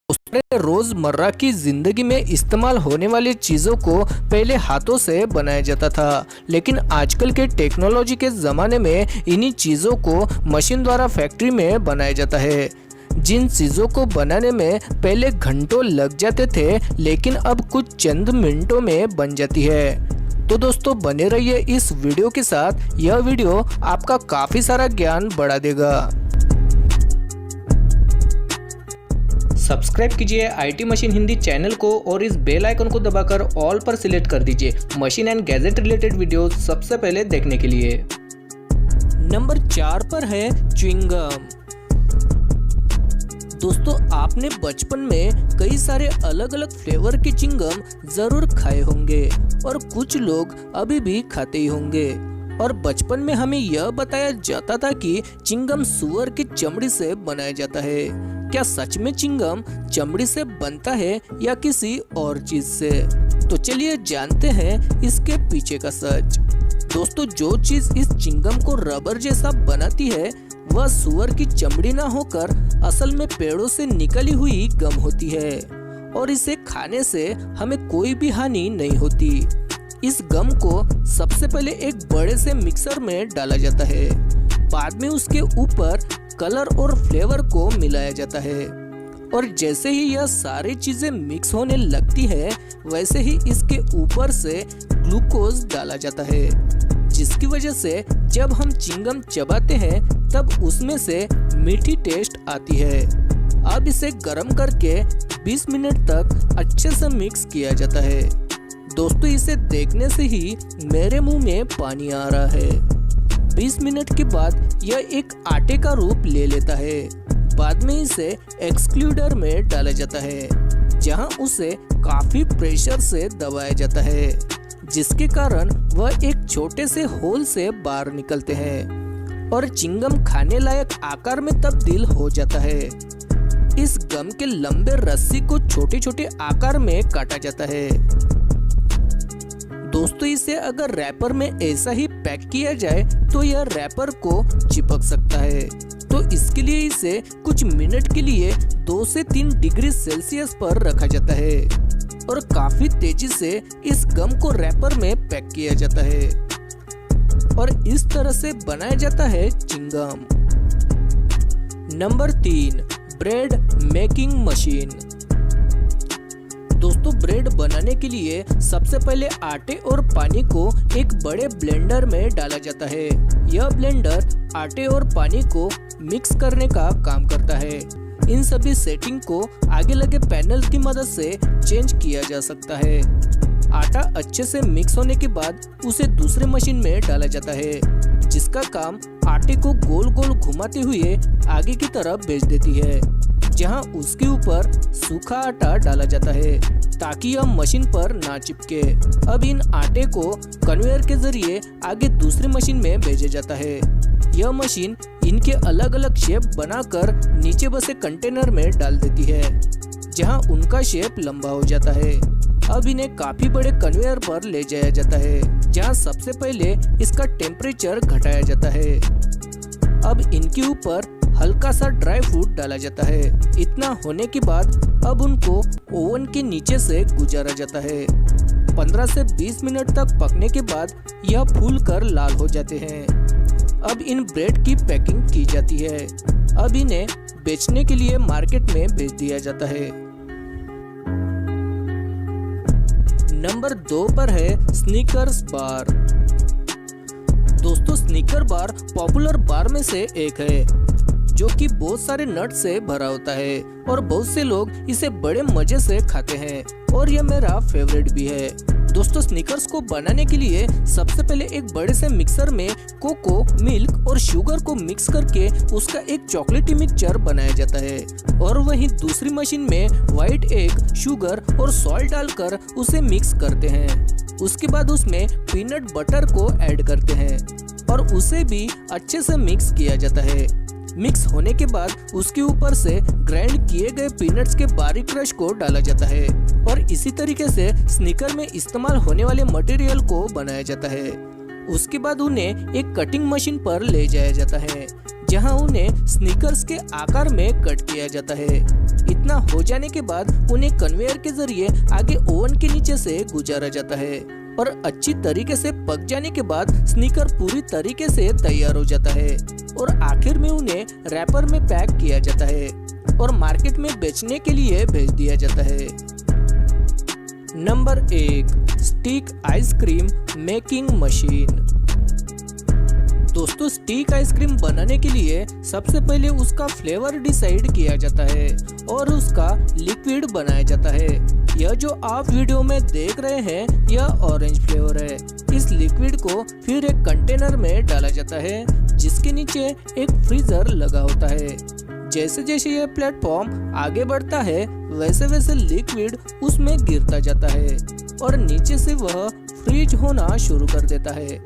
उसने रोजमर्रा की जिंदगी में इस्तेमाल होने वाली चीजों को पहले हाथों से बनाया जाता था, लेकिन आजकल के टेक्नोलॉजी के जमाने में इन्हीं चीजों को मशीन द्वारा फैक्ट्री में बनाया जाता है। जिन चीजों को बनाने में पहले घंटों लग जाते थे, लेकिन अब कुछ चंद मिनटों में बन जाती है। तो दोस्तों बने रहिए इस वीडियो के साथ। यह वीडियो आपका काफी सारा ज्ञान बढ़ा देगा। सब्सक्राइब कीजिए आईटी मशीन हिंदी चैनल को और इस बेल आइकन को दबाकर ऑल पर सिलेक्ट कर दीजिए machine and gadget related video सबसे पहले देखने के लिए। नंबर 4 पर है च्युइंगम। दोस्तों आपने बचपन में कई सारे अलग अलग फ्लेवर के च्युइंगम जरूर खाए होंगे और कुछ लोग अभी भी खाते ही होंगे। और बचपन में हमें यह बताया जाता था कि च्युइंगम सुअर की चमड़ी से बनाया जाता है। क्या सच में च्युइंगम चमड़ी से बनता है या किसी और चीज से? तो चलिए जानते हैं इसके पीछे का सच। दोस्तों जो चीज इस च्युइंगम को रबर जैसा बनाती है वह सुअर की चमड़ी ना होकर असल में पेड़ों से निकली हुई गम होती है और इसे खाने से हमें कोई भी हानि नहीं होती। इस गम को सबसे पहले एक बड़े से मिक्सर में डाला जाता है, बाद में उसके ऊपर कलर और फ्लेवर को मिलाया जाता है और जैसे ही यह सारी चीजें मिक्स होने लगती है वैसे ही इसके ऊपर से ग्लूकोज डाला जाता है, जिसकी वजह से जब हम च्युइंगम चबाते हैं तब उसमें से मीठी टेस्ट आती है। अब इसे गर्म करके 20 मिनट तक अच्छे से मिक्स किया जाता है। दोस्तों इसे देखने से ही मेरे मुंह में पानी आ रहा है। 20 मिनट के बाद यह एक आटे का रूप ले लेता है। बाद में इसे एक्सक्लूडर में डाला जाता है, जहां उसे काफी प्रेशर से दबाया जाता है, जिसके कारण वह एक छोटे से होल से बाहर निकलते हैं और च्युइंगम खाने लायक आकार में तब्दील हो जाता है। इस गम के लंबे रस्सी को छोटे छोटे आकार में काटा जाता है। दोस्तों इसे अगर रैपर में ऐसा ही पैक किया जाए तो यह रैपर को चिपक सकता है, तो इसके लिए इसे कुछ मिनट के लिए 2 से 3 डिग्री सेल्सियस पर रखा जाता है और काफी तेजी से इस गम को रैपर में पैक किया जाता है और इस तरह से बनाया जाता है chewing gum. Number 3 bread making machine. दोस्तों ब्रेड बनाने के लिए सबसे पहले आटे और पानी को एक बड़े ब्लेंडर में डाला जाता है। यह ब्लेंडर आटे और पानी को मिक्स करने का काम करता है। इन सभी सेटिंग को आगे लगे पैनल की मदद से चेंज किया जा सकता है। आटा अच्छे से मिक्स होने के बाद उसे दूसरे मशीन में डाला जाता है, जिसका काम आटे को गोल गोल घुमाते हुए आगे की तरफ भेज देती है, जहां उसके ऊपर सूखा आटा डाला जाता है ताकि यह मशीन पर ना चिपके। अब इन आटे को कन्वेयर के जरिए आगे दूसरी मशीन में भेजा जाता है। यह मशीन इनके अलग अलग शेप बनाकर नीचे बसे कंटेनर में डाल देती है, जहां उनका शेप लंबा हो जाता है। अब इन्हें काफी बड़े कन्वेयर पर ले जाया जाता है, जहां सबसे पहले इसका टेम्परेचर घटाया जाता है। अब इनके ऊपर हल्का सा ड्राई फ्रूट डाला जाता है। इतना होने के बाद अब उनको ओवन के नीचे से गुजारा जाता है। 15 से 20 मिनट तक पकने के बाद यह फूल कर लाल हो जाते हैं। अब इन ब्रेड की पैकिंग की जाती है। अब इन्हें बेचने के लिए मार्केट में भेज दिया जाता है। नंबर 2 पर है स्निकर्स बार। दोस्तों स्निकर बार पॉपुलर बार में से एक है, जो कि बहुत सारे नट से भरा होता है और बहुत से लोग इसे बड़े मजे से खाते हैं और यह मेरा फेवरेट भी है। दोस्तों स्निकर्स को बनाने के लिए सबसे पहले एक बड़े से मिक्सर में कोको, मिल्क और शुगर को मिक्स करके उसका एक चॉकलेटी मिक्सचर बनाया जाता है और वहीं दूसरी मशीन में व्हाइट एग, शुगर और सॉल्ट डालकर उसे मिक्स करते हैं। उसके बाद उसमें पीनट बटर को ऐड करते हैं और उसे भी अच्छे से मिक्स किया जाता है। मिक्स होने के बाद उसके ऊपर से ग्राइंड किए गए पीनट्स के बारीक क्रश को डाला जाता है और इसी तरीके से स्निकर में इस्तेमाल होने वाले मटेरियल को बनाया जाता है। उसके बाद उन्हें एक कटिंग मशीन पर ले जाया जाता है, जहां उन्हें स्नीकर्स के आकार में कट किया जाता है। इतना हो जाने के बाद उन्हें कन्वेयर के जरिए आगे ओवन के नीचे से गुजारा जाता है और अच्छी तरीके से पक जाने के बाद स्नीकर पूरी तरीके से तैयार हो जाता है और आखिर में उन्हें रैपर में पैक किया जाता है और मार्केट में बेचने के लिए भेज दिया जाता है। Number 1, stick ice cream making machine. दोस्तों, स्टिक आइसक्रीम बनाने के लिए सबसे पहले उसका फ्लेवर डिसाइड किया जाता है और उसका लिक्विड बनाया जाता है। यह जो आप वीडियो में देख रहे हैं यह ऑरेंज फ्लेवर है। इस लिक्विड को फिर एक कंटेनर में डाला जाता है जिसके नीचे एक फ्रीजर लगा होता है। जैसे जैसे यह प्लेटफॉर्म आगे बढ़ता है वैसे वैसे लिक्विड उसमें गिरता जाता है और नीचे से वह फ्रीज होना शुरू कर देता है।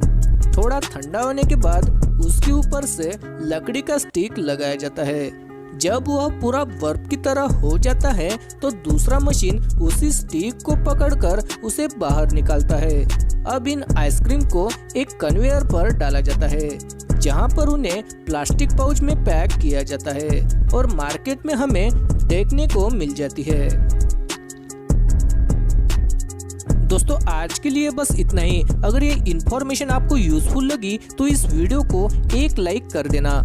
थोड़ा ठंडा होने के बाद उसके ऊपर से लकड़ी का स्टिक लगाया जाता है। जब वह पूरा बर्फ की तरह हो जाता है तो दूसरा मशीन उसी स्टिक को पकड़कर उसे बाहर निकालता है। अब इन आइसक्रीम को एक कन्वेयर पर डाला जाता है जहां पर उन्हें प्लास्टिक पाउच में पैक किया जाता है और मार्केट में हमें देखने को मिल जाती है। दोस्तों, आज के लिए बस इतना ही। अगर ये इन्फॉर्मेशन आपको यूजफुल लगी तो इस वीडियो को एक लाइक कर देना।